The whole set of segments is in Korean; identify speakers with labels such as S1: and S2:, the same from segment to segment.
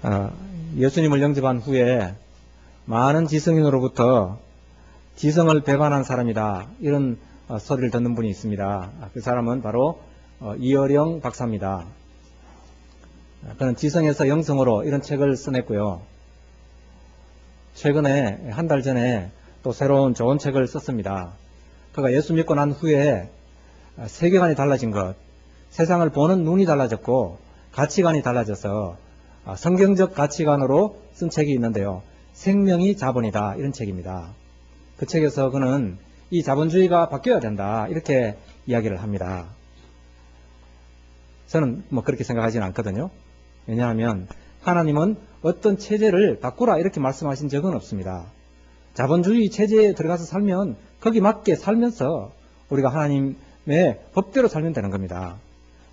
S1: 어, 예수님을 영접한 후에 많은 지성인으로부터 지성을 배반한 사람이다, 이런 소리를 듣는 분이 있습니다. 그 사람은 바로 이어령 박사입니다. 그는 지성에서 영성으로 이런 책을 써냈고요. 최근에 한 달 전에 또 새로운 좋은 책을 썼습니다. 그가 예수 믿고 난 후에 세계관이 달라진 것, 세상을 보는 눈이 달라졌고 가치관이 달라져서 성경적 가치관으로 쓴 책이 있는데요. 생명이 자본이다, 이런 책입니다. 그 책에서 그는 이 자본주의가 바뀌어야 된다, 이렇게 이야기를 합니다. 저는 그렇게 생각하지는 않거든요. 왜냐하면 하나님은 어떤 체제를 바꾸라 이렇게 말씀하신 적은 없습니다. 자본주의 체제에 들어가서 살면 거기 맞게 살면서 우리가 하나님의 법대로 살면 되는 겁니다.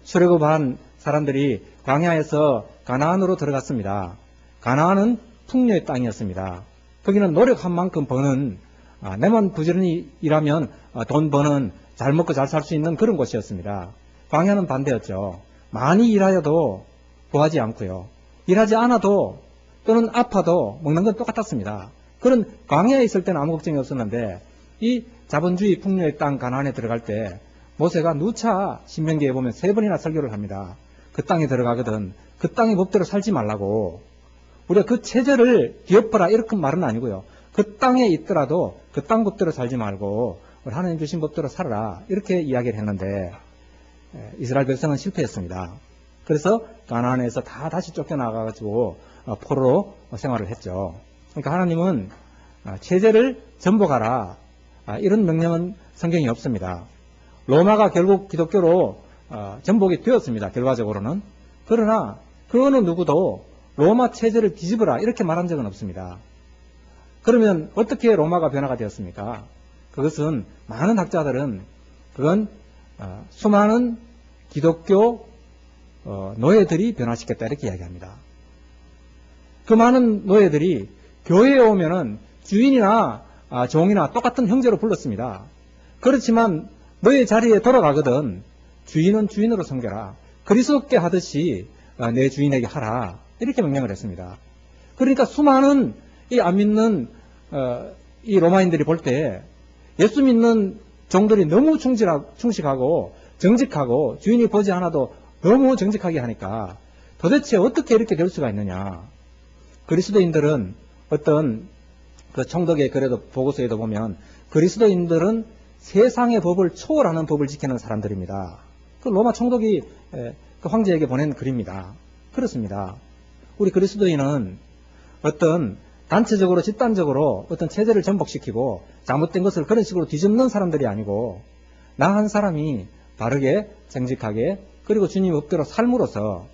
S1: 출애굽한 사람들이 광야에서 가나안으로 들어갔습니다. 가나안은 풍요의 땅이었습니다. 거기는 노력한 만큼 버는, 내만 부지런히 일하면 돈 버는, 잘 먹고 잘 살 수 있는 그런 곳이었습니다. 광야는 반대였죠. 많이 일하여도 구하지 않고요. 일하지 않아도 또는 아파도 먹는 건 똑같았습니다. 그런 광야에 있을 때는 아무 걱정이 없었는데 이 자본주의 풍요의 땅 가나안에 들어갈 때 모세가 누차 신명기에 보면 3번이나 설교를 합니다. 그 땅에 들어가거든 그 땅의 법대로 살지 말라고. 우리가 그 체제를 뒤엎어라 이렇게 말은 아니고요. 그 땅에 있더라도 그 땅 법대로 살지 말고 우리 하나님 주신 법대로 살아라, 이렇게 이야기를 했는데 이스라엘 백성은 실패했습니다. 그래서 가나안에서 다 다시 쫓겨나가지고 포로로 생활을 했죠. 그러니까 하나님은 체제를 전복하라, 이런 명령은 성경에 없습니다. 로마가 결국 기독교로 전복이 되었습니다. 결과적으로는. 그러나 그 어느 누구도 로마 체제를 뒤집어라 이렇게 말한 적은 없습니다. 그러면 어떻게 로마가 변화가 되었습니까? 그것은 많은 학자들은 그건 수많은 기독교 노예들이 변화시켰다 이렇게 이야기합니다. 그 많은 노예들이 교회에 오면은 주인이나 종이나 똑같은 형제로 불렀습니다. 그렇지만 너의 자리에 돌아가거든 주인은 주인으로 섬겨라, 그리스도께 하듯이 내 주인에게 하라, 이렇게 명령을 했습니다. 그러니까 수많은 이 안 믿는 이 로마인들이 볼 때 예수 믿는 종들이 너무 충직하고 정직하고 주인이 보지 않아도 너무 정직하게 하니까 도대체 어떻게 이렇게 될 수가 있느냐. 그리스도인들은 어떤 그 총독의 그래도 보고서에도 보면 그리스도인들은 세상의 법을 초월하는 법을 지키는 사람들입니다. 그 로마 총독이 그 황제에게 보낸 글입니다. 그렇습니다. 우리 그리스도인은 어떤 단체적으로 집단적으로 어떤 체제를 전복시키고 잘못된 것을 그런 식으로 뒤집는 사람들이 아니고 나 한 사람이 바르게 정직하게 그리고 주님의 법대로 삶으로써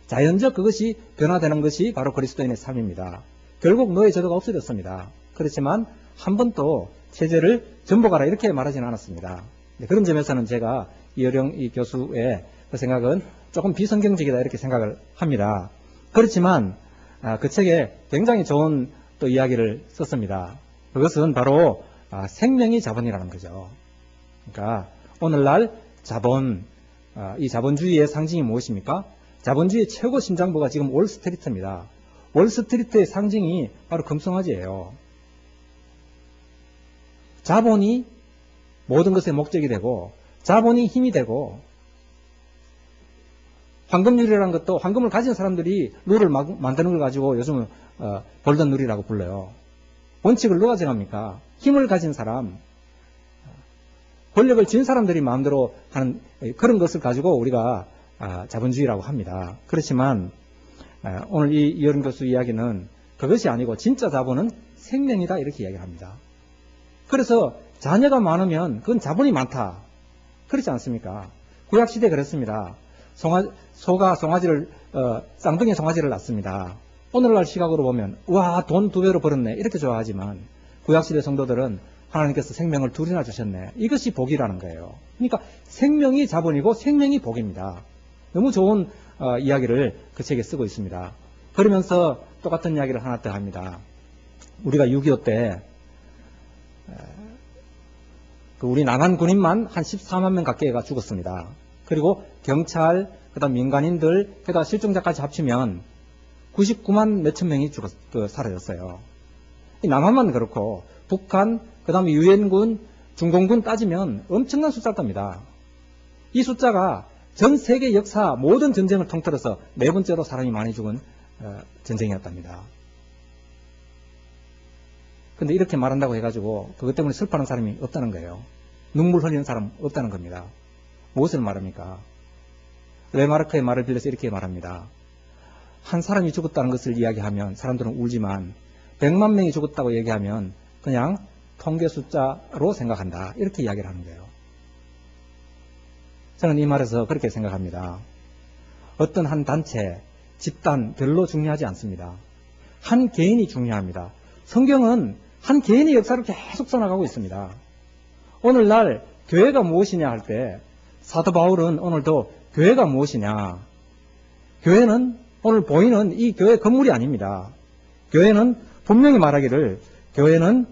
S1: 자연적 그것이 변화되는 것이 바로 그리스도인의 삶입니다. 결국 노예 제도가 없어졌습니다. 그렇지만 한 번도 체제를 전복하라 이렇게 말하지는 않았습니다. 그런 점에서는 제가 이어령 이 교수의 그 생각은 조금 비성경적이다 이렇게 생각을 합니다. 그렇지만 그 책에 굉장히 좋은 또 이야기를 썼습니다. 그것은 바로 생명이 자본이라는 거죠. 그러니까 오늘날 자본, 이 자본주의의 상징이 무엇입니까? 자본주의의 최고 심장부가 지금 월스트리트입니다. 월스트리트의 상징이 바로 금송아지예요. 자본이 모든 것의 목적이 되고 자본이 힘이 되고 황금률이라는 것도 황금을 가진 사람들이 룰을 만드는 걸 가지고 요즘은 골든 룰이라고 불러요. 원칙을 누가 정합니까? 힘을 가진 사람, 권력을 쥔 사람들이 마음대로 하는 그런 것을 가지고 우리가 자본주의라고 합니다. 그렇지만 오늘 이 이어른 교수 이야기는 그것이 아니고 진짜 자본은 생명이다 이렇게 이야기를 합니다. 그래서 자녀가 많으면 그건 자본이 많다. 그렇지 않습니까? 구약시대에 그랬습니다. 소가 송아지를 쌍둥이 송아지를 낳습니다. 오늘날 시각으로 보면 와, 돈 2배로 벌었네 이렇게 좋아하지만 구약시대 성도들은 하나님께서 생명을 둘이나 주셨네, 이것이 복이라는 거예요. 그러니까 생명이 자본이고 생명이 복입니다. 너무 좋은 이야기를 그 책에 쓰고 있습니다. 그러면서 똑같은 이야기를 하나 더 합니다. 우리가 6.25 때 우리 남한 군인만 한 14만 명 가까이가 죽었습니다. 그리고 경찰, 그다음 민간인들, 게다가 실종자까지 합치면 99만 몇천 명이 사라졌어요. 남한만 그렇고 북한, 그 다음에 유엔군, 중공군 따지면 엄청난 숫자일 겁니다. 이 숫자가 전 세계 역사 모든 전쟁을 통틀어서 네 번째로 사람이 많이 죽은 전쟁이었답니다. 근데 이렇게 말한다고 해가지고 그것 때문에 슬퍼하는 사람이 없다는 거예요. 눈물 흘리는 사람 없다는 겁니다. 무엇을 말합니까? 레마르크의 말을 빌려서 이렇게 말합니다. 한 사람이 죽었다는 것을 이야기하면 사람들은 울지만 100만 명이 죽었다고 얘기하면 그냥 통계 숫자로 생각한다. 이렇게 이야기를 하는 거예요. 저는 이 말에서 그렇게 생각합니다. 어떤 한 단체, 집단 별로 중요하지 않습니다. 한 개인이 중요합니다. 성경은 한 개인의 역사를 계속 써나가고 있습니다. 오늘날 교회가 무엇이냐 할 때 사도 바울은 오늘도 교회가 무엇이냐, 교회는 오늘 보이는 이 교회 건물이 아닙니다. 교회는 분명히 말하기를 교회는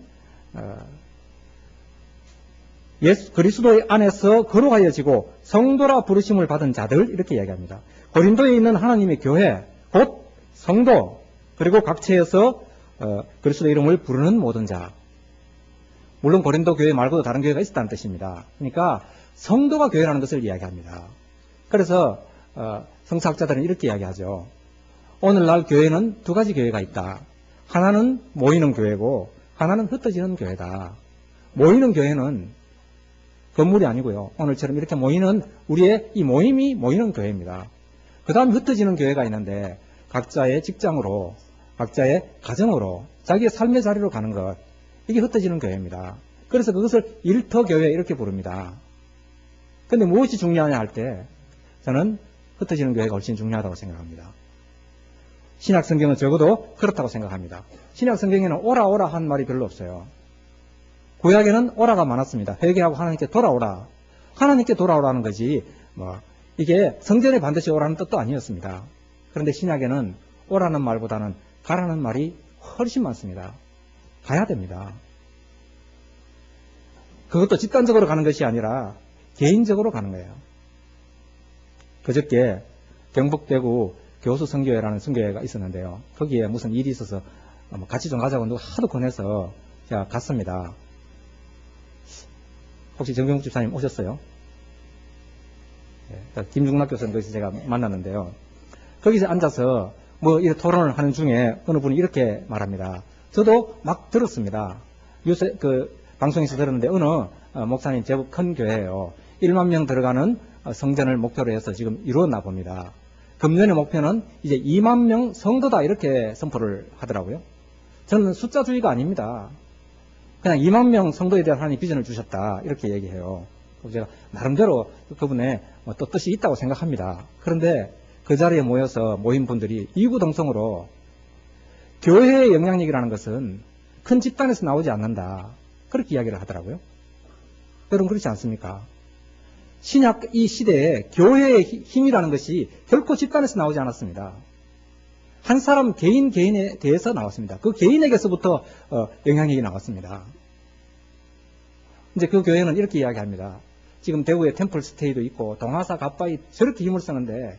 S1: 예수 그리스도의 안에서 거룩하여지고 성도라 부르심을 받은 자들, 이렇게 이야기합니다. 고린도에 있는 하나님의 교회, 곧 성도, 그리고 각처에서 그리스도 이름을 부르는 모든 자. 물론 고린도 교회 말고도 다른 교회가 있었다는 뜻입니다. 그러니까 성도가 교회라는 것을 이야기합니다. 그래서 성서학자들은 이렇게 이야기하죠. 오늘날 교회는 두 가지 교회가 있다. 하나는 모이는 교회고 하나는 흩어지는 교회다. 모이는 교회는 건물이 아니고요. 오늘처럼 이렇게 모이는 우리의 이 모임이 모이는 교회입니다. 그 다음 흩어지는 교회가 있는데 각자의 직장으로, 각자의 가정으로, 자기의 삶의 자리로 가는 것, 이게 흩어지는 교회입니다. 그래서 그것을 일터교회 이렇게 부릅니다. 근데 무엇이 중요하냐 할 때 저는 흩어지는 교회가 훨씬 중요하다고 생각합니다. 신약 성경은 적어도 그렇다고 생각합니다. 신약 성경에는 오라 오라 한 말이 별로 없어요. 구약에는 오라가 많았습니다. 회개하고 하나님께 돌아오라. 하나님께 돌아오라는 거지 이게 성전에 반드시 오라는 뜻도 아니었습니다. 그런데 신약에는 오라는 말보다는 가라는 말이 훨씬 많습니다. 가야 됩니다. 그것도 집단적으로 가는 것이 아니라 개인적으로 가는 거예요. 그저께 경북대구 교수선교회라는 선교회가 있었는데요. 거기에 무슨 일이 있어서 같이 좀 가자고 누가 하도 권해서 제가 갔습니다. 혹시 정병국 집사님 오셨어요? 네, 김중락 교수님 거기서 제가 만났는데요. 거기서 앉아서 이렇게 토론을 하는 중에 어느 분이 이렇게 말합니다. 저도 막 들었습니다. 요새 방송에서 들었는데 어느 목사님 제법 큰 교회예요. 1만 명 들어가는 성전을 목표로 해서 지금 이루었나 봅니다. 금년의 목표는 이제 2만 명 성도다 이렇게 선포를 하더라고요. 저는 숫자주의가 아닙니다. 그냥 2만 명 성도에 대한 하나님 비전을 주셨다 이렇게 얘기해요. 제가 나름대로 그분의 또 뜻이 있다고 생각합니다. 그런데 그 자리에 모인 분들이 이구동성으로 교회의 영향력이라는 것은 큰 집단에서 나오지 않는다 그렇게 이야기를 하더라고요. 여러분 그렇지 않습니까? 신약 이 시대에 교회의 힘이라는 것이 결코 집단에서 나오지 않았습니다. 한 사람 개인에 대해서 나왔습니다. 그 개인에게서부터 영향력이 나왔습니다. 이제 그 교회는 이렇게 이야기합니다. 지금 대구에 템플스테이도 있고 동아사 갓바이 저렇게 힘을 쓰는데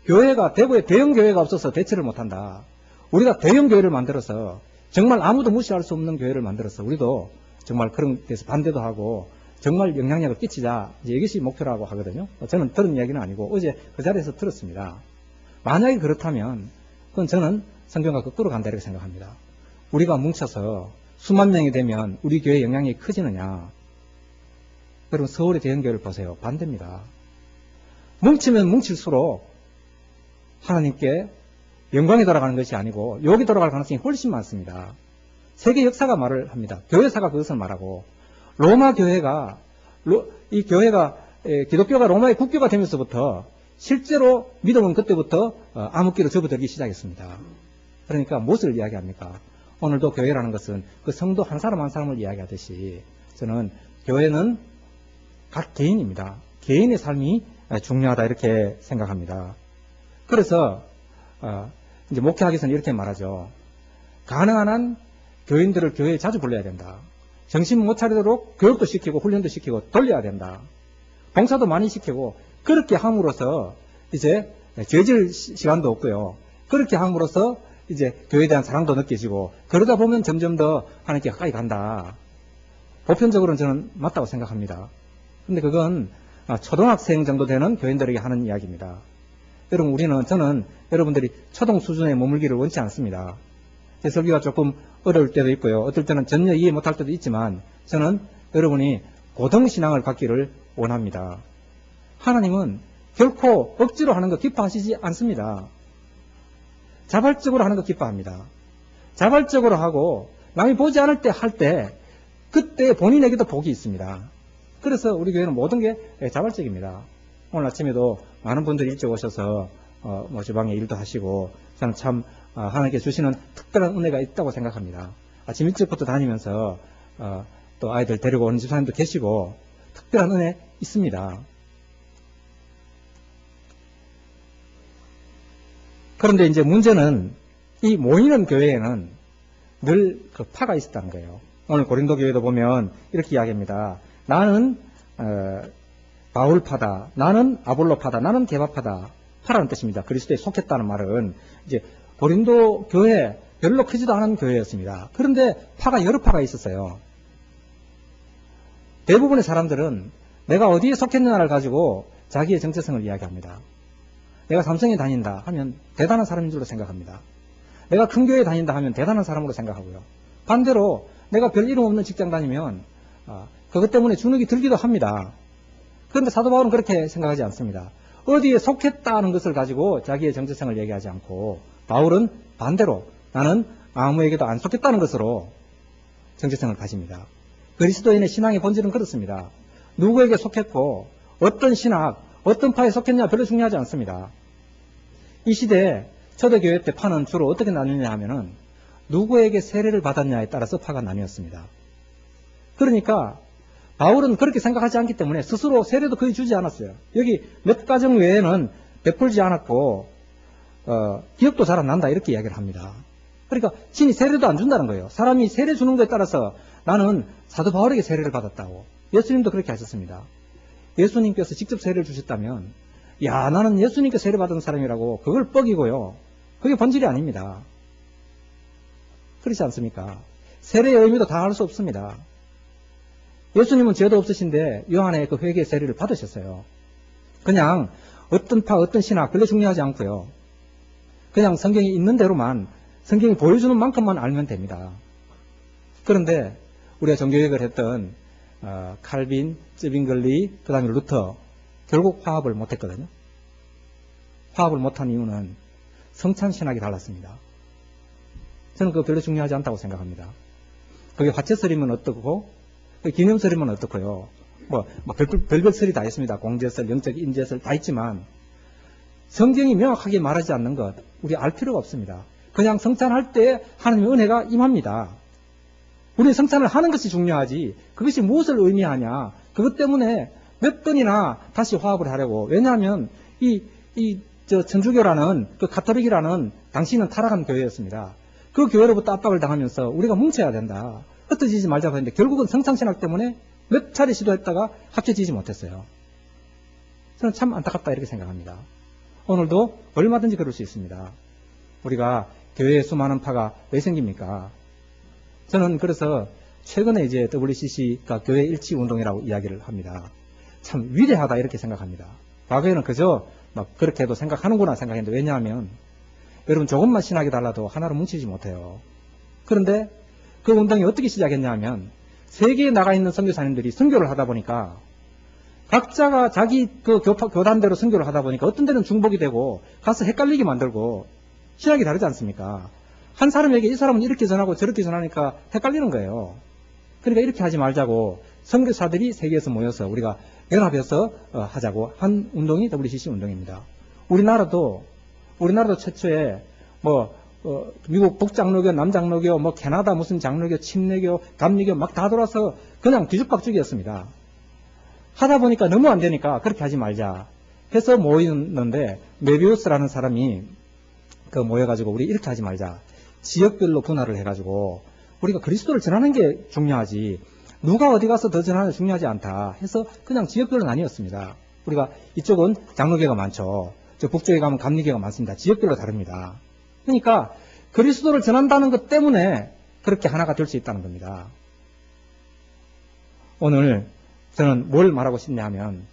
S1: 교회가 대구에 대형 교회가 없어서 대처를 못한다. 우리가 대형 교회를 만들어서 정말 아무도 무시할 수 없는 교회를 만들어서 우리도 정말 그런 데서 반대도 하고 정말 영향력을 끼치자. 이제 이것이 목표라고 하거든요. 저는 들은 이야기는 아니고 어제 그 자리에서 들었습니다. 만약에 그렇다면 그건 저는 성경과 거꾸로 간다 이렇게 생각합니다. 우리가 뭉쳐서 수만 명이 되면 우리 교회의 영향력이 커지느냐. 여러분 서울의 대형교회를 보세요. 반대입니다. 뭉치면 뭉칠수록 하나님께 영광이 돌아가는 것이 아니고 욕이 돌아갈 가능성이 훨씬 많습니다. 세계 역사가 말을 합니다. 교회사가 그것을 말하고 로마 교회가 기독교가 로마의 국교가 되면서부터 실제로 믿음은 그때부터 암흑기로 접어들기 시작했습니다. 그러니까 무엇을 이야기합니까? 오늘도 교회라는 것은 그 성도 한 사람 한 사람을 이야기하듯이 저는 교회는 각 개인입니다. 개인의 삶이 중요하다 이렇게 생각합니다. 그래서 이제 목회하기 위해서는 이렇게 말하죠. 가능한 한 교인들을 교회에 자주 불러야 된다. 정신 못 차리도록 교육도 시키고 훈련도 시키고 돌려야 된다. 봉사도 많이 시키고 그렇게 함으로써 이제 죄질 시간도 없고요. 그렇게 함으로써 이제 교회에 대한 사랑도 느껴지고 그러다 보면 점점 더 하나님께 가까이 간다. 보편적으로는 저는 맞다고 생각합니다. 근데 그건 초등학생 정도 되는 교인들에게 하는 이야기입니다. 여러분 저는 여러분들이 초등 수준에 머물기를 원치 않습니다. 제 설교가 조금 어려울 때도 있고요. 어떨 때는 전혀 이해 못할 때도 있지만 저는 여러분이 고등신앙을 갖기를 원합니다. 하나님은 결코 억지로 하는 거 기뻐하시지 않습니다. 자발적으로 하는 거 기뻐합니다. 자발적으로 하고 남이 보지 않을 때 할 때 그때 본인에게도 복이 있습니다. 그래서 우리 교회는 모든 게 자발적입니다. 오늘 아침에도 많은 분들이 일찍 오셔서 뭐 주방에 일도 하시고 저는 참 하나님께 주시는 특별한 은혜가 있다고 생각합니다. 아침 일찍부터 다니면서 또 아이들 데리고 오는 집사님도 계시고 특별한 은혜 있습니다. 그런데 이제 문제는 이 모이는 교회에는 늘 그 파가 있었다는 거예요. 오늘 고린도 교회도 보면 이렇게 이야기합니다. 나는 바울파다, 나는 아볼로파다, 나는 게바파다. 파라는 뜻입니다. 그리스도에 속했다는 말은 이제 고린도 교회 별로 크지도 않은 교회였습니다. 그런데 파가 여러 파가 있었어요. 대부분의 사람들은 내가 어디에 속했느냐를 가지고 자기의 정체성을 이야기합니다. 내가 삼성에 다닌다 하면 대단한 사람인 줄로 생각합니다. 내가 큰 교회에 다닌다 하면 대단한 사람으로 생각하고요. 반대로 내가 별 이름 없는 직장 다니면 그것 때문에 주눅이 들기도 합니다. 그런데 사도 바울은 그렇게 생각하지 않습니다. 어디에 속했다는 것을 가지고 자기의 정체성을 얘기하지 않고 바울은 반대로 나는 아무에게도 안 속했다는 것으로 정체성을 가집니다. 그리스도인의 신앙의 본질은 그렇습니다. 누구에게 속했고 어떤 신학, 어떤 파에 속했냐 별로 중요하지 않습니다. 이 시대에 초대교회 때 파는 주로 어떻게 나뉘냐 하면은 누구에게 세례를 받았냐에 따라서 파가 나뉘었습니다. 그러니까 바울은 그렇게 생각하지 않기 때문에 스스로 세례도 거의 주지 않았어요. 여기 몇 가정 외에는 베풀지 않았고 기억도 잘 안 난다 이렇게 이야기를 합니다. 그러니까 신이 세례도 안 준다는 거예요. 사람이 세례 주는 것에 따라서 나는 사도 바울에게 세례를 받았다고. 예수님도 그렇게 하셨습니다. 예수님께서 직접 세례를 주셨다면 야 나는 예수님께 세례 받은 사람이라고 그걸 뻑이고요. 그게 본질이 아닙니다. 그렇지 않습니까? 세례의 의미도 다 알 수 없습니다. 예수님은 죄도 없으신데 요한의 그 회개 세례를 받으셨어요. 그냥 어떤 파 어떤 신학 별로 중요하지 않고요. 그냥 성경이 있는 대로만 성경이 보여주는 만큼만 알면 됩니다. 그런데 우리가 종교개혁을 했던 칼빈, 쯔빙글리, 그 다음에 루터 결국 화합을 못했거든요. 화합을 못한 이유는 성찬신학이 달랐습니다. 저는 그거 별로 중요하지 않다고 생각합니다. 그게 화채설이면 어떻고 기념설이면 어떻고요. 별별 설이 다 있습니다. 공제설, 영적 인재설 다 있지만 성경이 명확하게 말하지 않는 것 우리 알 필요가 없습니다. 그냥 성찬할 때 하나님의 은혜가 임합니다. 우리는 성찬을 하는 것이 중요하지 그것이 무엇을 의미하냐 그것 때문에 몇 번이나 다시 화합을 하려고. 왜냐하면 천주교라는 그 가톨릭이라는 당시는 타락한 교회였습니다. 그 교회로부터 압박을 당하면서 우리가 뭉쳐야 된다. 흩어지지 말자고 했는데 결국은 성찬신학 때문에 몇 차례 시도했다가 합쳐지지 못했어요. 저는 참 안타깝다 이렇게 생각합니다. 오늘도 얼마든지 그럴 수 있습니다. 우리가 교회에 수많은 파가 왜 생깁니까? 저는 그래서 최근에 이제 WCC가 교회 일치 운동이라고 이야기를 합니다. 참 위대하다 이렇게 생각합니다. 과거에는 그저 막 그렇게 해도 생각하는구나 생각했는데 왜냐하면 여러분 조금만 신학이 달라도 하나로 뭉치지 못해요. 그런데 그 운동이 어떻게 시작했냐 하면 세계에 나가 있는 선교사님들이 선교를 하다 보니까 각자가 자기 그 교단대로 선교를 하다 보니까 어떤 데는 중복이 되고 가서 헷갈리게 만들고 신학이 다르지 않습니까? 한 사람에게 이 사람은 이렇게 전하고 저렇게 전하니까 헷갈리는 거예요. 그러니까 이렇게 하지 말자고 선교사들이 세계에서 모여서 우리가 연합해서 하자고 한 운동이 WCC 운동입니다. 우리나라도 최초에 미국 북장로교, 남장로교, 캐나다 무슨 장로교, 침례교, 감리교 막 다 돌아서 그냥 뒤죽박죽이었습니다. 하다 보니까 너무 안 되니까 그렇게 하지 말자 해서 모이는데 메비우스라는 사람이 모여가지고 우리 이렇게 하지 말자. 지역별로 분할을 해가지고 우리가 그리스도를 전하는 게 중요하지 누가 어디 가서 더 전하는 게 중요하지 않다 해서 그냥 지역별로 나뉘었습니다. 우리가 이쪽은 장로교가 많죠. 저 북쪽에 가면 감리교가 많습니다. 지역별로 다릅니다. 그러니까 그리스도를 전한다는 것 때문에 그렇게 하나가 될 수 있다는 겁니다. 오늘 저는 뭘 말하고 싶냐 하면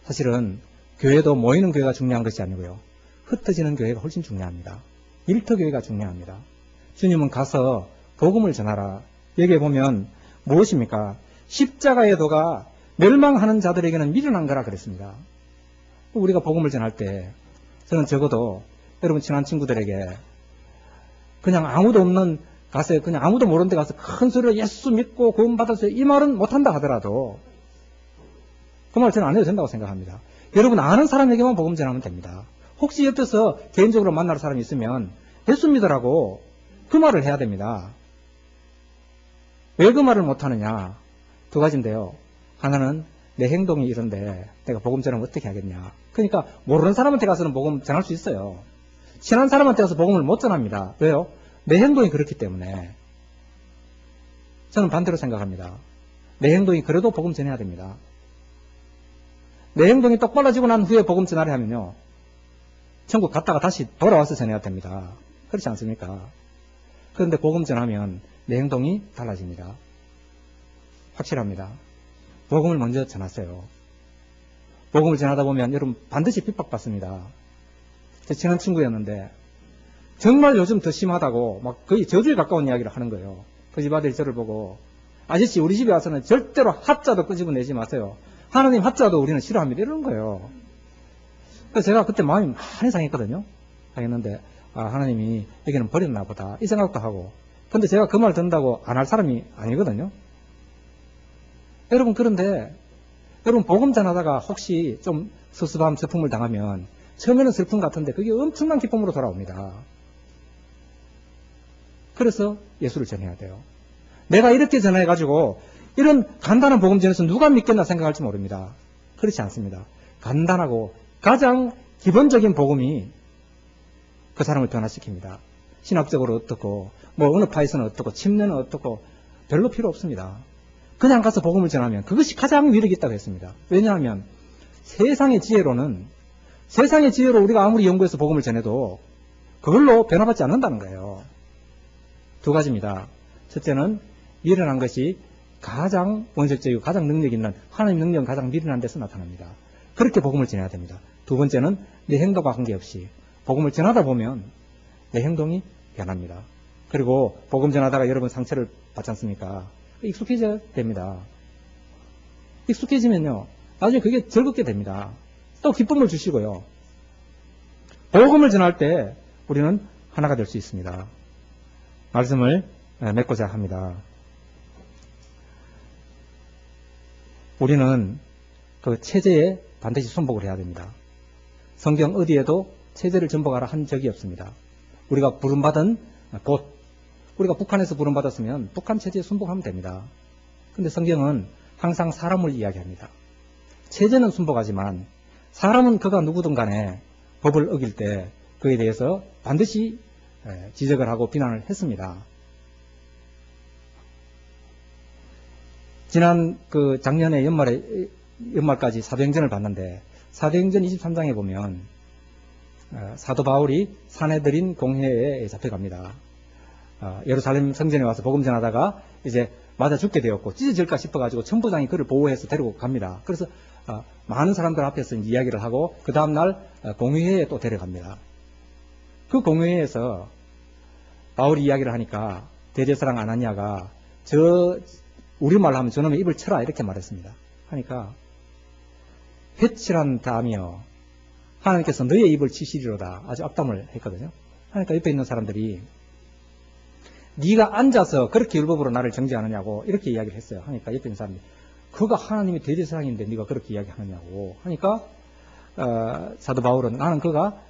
S1: 사실은 교회도 모이는 교회가 중요한 것이 아니고요. 흩어지는 교회가 훨씬 중요합니다. 일터교회가 중요합니다. 주님은 가서 복음을 전하라. 여기에 보면 무엇입니까? 십자가의 도가 멸망하는 자들에게는 미련한 거라 그랬습니다. 우리가 복음을 전할 때 저는 적어도 여러분 친한 친구들에게 그냥 아무도 없는 가서 그냥 아무도 모르는 데 가서 큰 소리로 예수 믿고 구원 받았어요. 이 말은 못한다 하더라도 그 말 저는 안 해도 된다고 생각합니다. 여러분 아는 사람에게만 복음 전하면 됩니다. 혹시 옆에서 개인적으로 만날 사람이 있으면 예수 믿으라고 그 말을 해야 됩니다. 왜 그 말을 못하느냐? 두 가지인데요. 하나는 내 행동이 이런데 내가 복음 전하면 어떻게 하겠냐. 그러니까 모르는 사람한테 가서는 복음 전할 수 있어요. 친한 사람한테 가서 복음을 못 전합니다. 왜요? 내 행동이 그렇기 때문에. 저는 반대로 생각합니다. 내 행동이 그래도 복음 전해야 됩니다. 내 행동이 똑바라지고 난 후에 복음 전하려 하면요. 천국 갔다가 다시 돌아와서 전해야 됩니다. 그렇지 않습니까? 그런데 복음 전하면 내 행동이 달라집니다. 확실합니다. 복음을 먼저 전하세요. 복음을 전하다 보면 여러분 반드시 핍박받습니다. 제 친한 친구였는데 정말 요즘 더 심하다고 막 거의 저주에 가까운 이야기를 하는 거예요. 그 집 아들이 저를 보고 아저씨 우리 집에 와서는 절대로 하자도 끄집어내지 마세요. 하나님 하자도 우리는 싫어합니다. 이러는 거예요. 그래서 제가 그때 마음이 많이 상했거든요. 상했는데 하나님이 여기는 버렸나 보다 이 생각도 하고 근데 제가 그 말 듣는다고 안 할 사람이 아니거든요. 여러분 그런데 여러분 복음 전하다가 혹시 좀 섭섭함 슬픔을 당하면 처음에는 슬픔 같은데 그게 엄청난 기쁨으로 돌아옵니다. 그래서 예수를 전해야 돼요. 내가 이렇게 전해가지고 이런 간단한 복음 전해서 누가 믿겠나 생각할지 모릅니다. 그렇지 않습니다. 간단하고 가장 기본적인 복음이 그 사람을 변화시킵니다. 신학적으로 어떻고 뭐 어느 파에서는 어떻고 침례는 어떻고 별로 필요 없습니다. 그냥 가서 복음을 전하면 그것이 가장 위력이 있다고 했습니다. 왜냐하면 세상의 지혜로 우리가 아무리 연구해서 복음을 전해도 그걸로 변화받지 않는다는 거예요. 두 가지입니다. 첫째는 미련한 것이 가장 원색적이고 가장 능력 있는 하나님 능력은 가장 미련한 데서 나타납니다. 그렇게 복음을 전해야 됩니다. 두 번째는 내 행동과 관계없이 복음을 전하다 보면 내 행동이 변합니다. 그리고 복음 전하다가 여러분 상처를 받지 않습니까? 익숙해져야 됩니다. 익숙해지면요 나중에 그게 즐겁게 됩니다. 또 기쁨을 주시고요. 복음을 전할 때 우리는 하나가 될 수 있습니다. 말씀을 맺고자 합니다. 우리는 그 체제에 반드시 순복을 해야 됩니다. 성경 어디에도 체제를 전복하라 한 적이 없습니다. 우리가 부름받은 곳, 우리가 북한에서 부름받았으면 북한 체제에 순복하면 됩니다. 그런데 성경은 항상 사람을 이야기합니다. 체제는 순복하지만 사람은 그가 누구든 간에 법을 어길 때 그에 대해서 반드시 지적을 하고 비난을 했습니다. 지난 작년에 연말까지 사도행전을 봤는데 사도행전 23장에 보면 사도 바울이 사내들인 공회에 잡혀갑니다. 예루살렘 성전에 와서 복음 전하다가 이제 맞아 죽게 되었고 찢어질까 싶어가지고 천부장이 그를 보호해서 데리고 갑니다. 그래서 많은 사람들 앞에서 이야기를 하고 그 다음날 공회에 또 데려갑니다. 그 공회에서 바울이 이야기를 하니까 대제사장 아나니아가 우리말로 하면 저놈의 입을 쳐라 이렇게 말했습니다. 하니까 회칠한 다음이여 하나님께서 너의 입을 치시리로다 아주 악담을 했거든요. 하니까 옆에 있는 사람들이 네가 앉아서 그렇게 율법으로 나를 정죄하느냐고 이렇게 이야기를 했어요. 하니까 옆에 있는 사람들이 그가 하나님의 대제사장인데 네가 그렇게 이야기하느냐고 하니까 사도 바울은 나는 그가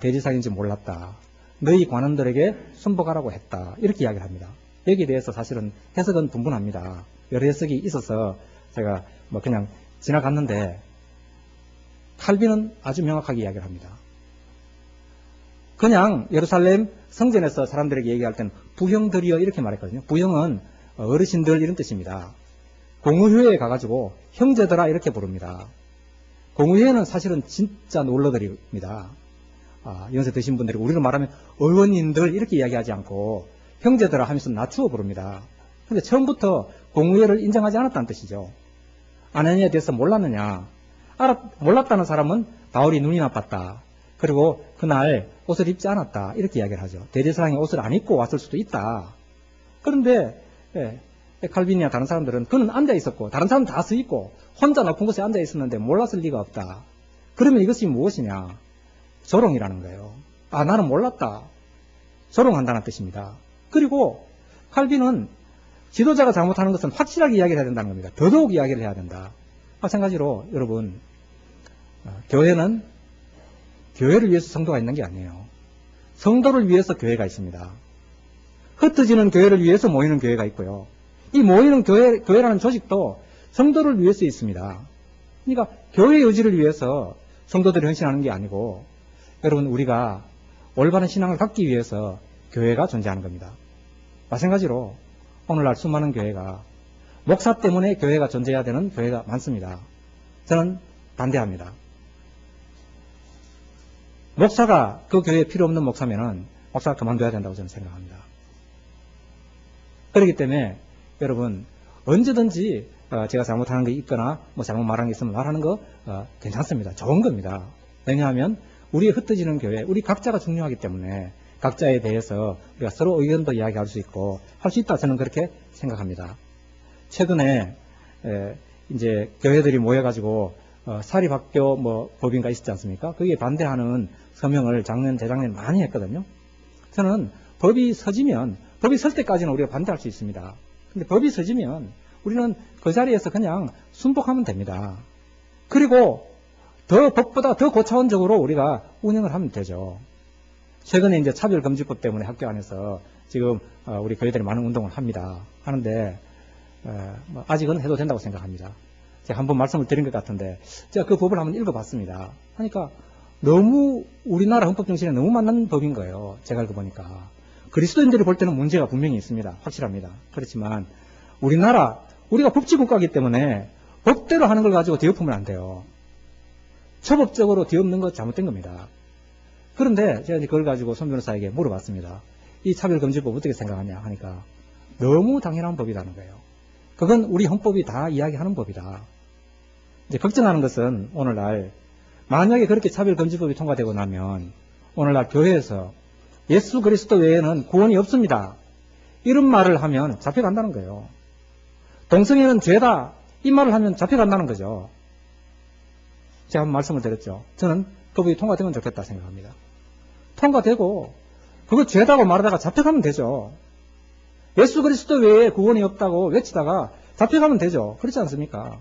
S1: 대제사장인지 몰랐다. 너희 관원들에게 순복하라고 했다. 이렇게 이야기를 합니다. 여기에 대해서 사실은 해석은 분분합니다. 여러 해석이 있어서 제가 그냥 지나갔는데 칼빈은 아주 명확하게 이야기를 합니다. 그냥 예루살렘 성전에서 사람들에게 얘기할 때는 부형들이여 이렇게 말했거든요. 부형은 어르신들 이런 뜻입니다. 공의회에 가가지고 형제들아 이렇게 부릅니다. 공의회는 사실은 진짜 놀러들입니다. 연세 드신 분들이 우리로 말하면 의원님들 이렇게 이야기하지 않고 형제들아 하면서 낮추어 부릅니다. 근데 처음부터 공의회를 인정하지 않았다는 뜻이죠. 아나니아에 대해서 몰랐느냐? 몰랐다는 사람은 바울이 눈이 나빴다. 그리고 그날 옷을 입지 않았다. 이렇게 이야기를 하죠. 대제사장이 옷을 안 입고 왔을 수도 있다. 그런데 칼빈이나 다른 사람들은 그는 앉아 있었고 다른 사람은 다 서 있고 혼자 높은 곳에 앉아 있었는데 몰랐을 리가 없다. 그러면 이것이 무엇이냐? 조롱이라는 거예요. 나는 몰랐다. 조롱한다는 뜻입니다. 그리고 칼빈은 지도자가 잘못하는 것은 확실하게 이야기를 해야 된다는 겁니다. 더더욱 이야기를 해야 된다. 마찬가지로 여러분, 교회는 교회를 위해서 성도가 있는 게 아니에요. 성도를 위해서 교회가 있습니다. 흩어지는 교회를 위해서 모이는 교회가 있고요. 이 모이는 교회라는 조직도 성도를 위해서 있습니다. 그러니까 교회의 의지를 위해서 성도들이 헌신하는 게 아니고 여러분 우리가 올바른 신앙을 갖기 위해서 교회가 존재하는 겁니다. 마찬가지로 오늘날 수많은 교회가 목사 때문에 교회가 존재해야 되는 교회가 많습니다. 저는 반대합니다. 목사가 그 교회에 필요 없는 목사면은 목사가 그만둬야 된다고 저는 생각합니다. 그렇기 때문에 여러분 언제든지 제가 잘못하는 게 있거나 뭐 잘못 말한 게 있으면 말하는 거 괜찮습니다. 좋은 겁니다. 왜냐하면 우리의 흩어지는 교회, 우리 각자가 중요하기 때문에 각자에 대해서 우리가 서로 의견도 이야기할 수 있고 할 수 있다 저는 그렇게 생각합니다. 최근에 이제 교회들이 모여가지고 사립학교 뭐 법인가 있었지 않습니까? 거기에 반대하는 서명을 작년, 재작년 많이 했거든요. 저는 법이 서지면 법이 설 때까지는 우리가 반대할 수 있습니다. 근데 법이 서지면 우리는 그 자리에서 그냥 순복하면 됩니다. 그리고 법보다 더 고차원적으로 우리가 운영을 하면 되죠. 최근에 이제 차별금지법 때문에 학교 안에서 지금 우리 교회들이 많은 운동을 합니다. 하는데 아직은 해도 된다고 생각합니다. 제가 한번 말씀을 드린 것 같은데 제가 그 법을 한번 읽어봤습니다. 하니까 너무 우리나라 헌법 정신에 너무 맞는 법인 거예요. 제가 읽어보니까. 그리스도인들이 볼 때는 문제가 분명히 있습니다. 확실합니다. 그렇지만 우리가 법치국가이기 때문에 법대로 하는 걸 가지고 뒤엎으면 안 돼요. 초법적으로 뒤엎는 거 잘못된 겁니다. 그런데 제가 이제 그걸 가지고 손 변호사에게 물어봤습니다. 이 차별금지법 어떻게 생각하냐 하니까 너무 당연한 법이라는 거예요. 그건 우리 헌법이 다 이야기하는 법이다. 이제 걱정하는 것은 오늘날 만약에 그렇게 차별금지법이 통과되고 나면 오늘날 교회에서 예수 그리스도 외에는 구원이 없습니다. 이런 말을 하면 잡혀간다는 거예요. 동성애는 죄다. 이 말을 하면 잡혀간다는 거죠. 제가 한번 말씀을 드렸죠. 저는 그 법이 통과되면 좋겠다 생각합니다. 통과되고 그거 죄다고 말하다가 잡혀가면 되죠. 예수 그리스도 외에 구원이 없다고 외치다가 잡혀가면 되죠. 그렇지 않습니까?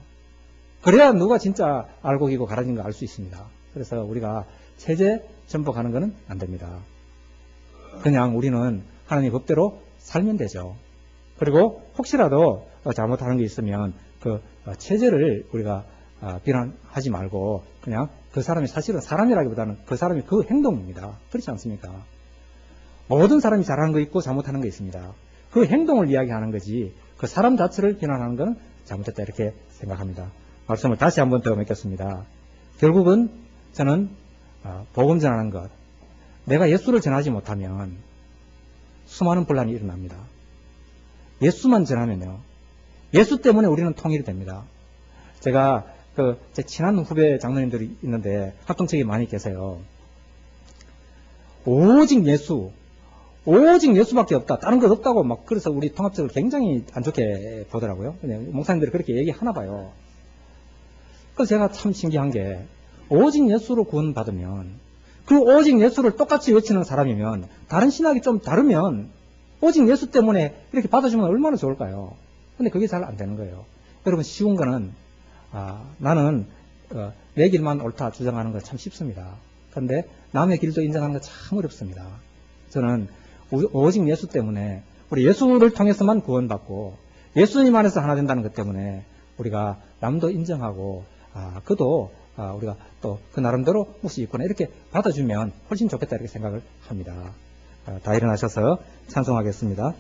S1: 그래야 누가 진짜 알곡이고 가라진 거 알 수 있습니다. 그래서 우리가 체제 전복하는 것은 안 됩니다. 그냥 우리는 하나님의 법대로 살면 되죠. 그리고 혹시라도 잘못하는 게 있으면 그 체제를 우리가 비난하지 말고 그냥 그 사람이 사실은 사람이라기보다는 그 사람이 그 행동입니다. 그렇지 않습니까? 모든 사람이 잘하는 거 있고 잘못하는 거 있습니다. 그 행동을 이야기하는 거지 그 사람 자체를 비난하는 건 잘못됐다 이렇게 생각합니다. 말씀을 다시 한번 더 맺겠습니다. 결국은 저는 복음 전하는 것, 내가 예수를 전하지 못하면 수많은 분란이 일어납니다. 예수만 전하면요. 예수 때문에 우리는 통일이 됩니다. 제가 제 친한 후배 장로님들이 있는데 합동책에 많이 계세요. 오직 예수밖에 없다. 다른 것 없다고 막 그래서 우리 통합적을 굉장히 안 좋게 보더라고요. 그냥 목사님들이 그렇게 얘기하나 봐요. 그래서 제가 참 신기한 게 오직 예수로 구원받으면 그 오직 예수를 똑같이 외치는 사람이면 다른 신학이 좀 다르면 오직 예수 때문에 이렇게 받아주면 얼마나 좋을까요? 근데 그게 잘 안 되는 거예요. 여러분 쉬운 거는 나는 내 길만 옳다 주장하는 거 참 쉽습니다. 그런데 남의 길도 인정하는 거 참 어렵습니다. 저는 오직 예수 때문에 우리 예수를 통해서만 구원받고 예수님 안에서 하나 된다는 것 때문에 우리가 남도 인정하고 그도 우리가 또 그 나름대로 몫이 있구나 이렇게 받아주면 훨씬 좋겠다 이렇게 생각을 합니다. 다 일어나셔서 찬송하겠습니다.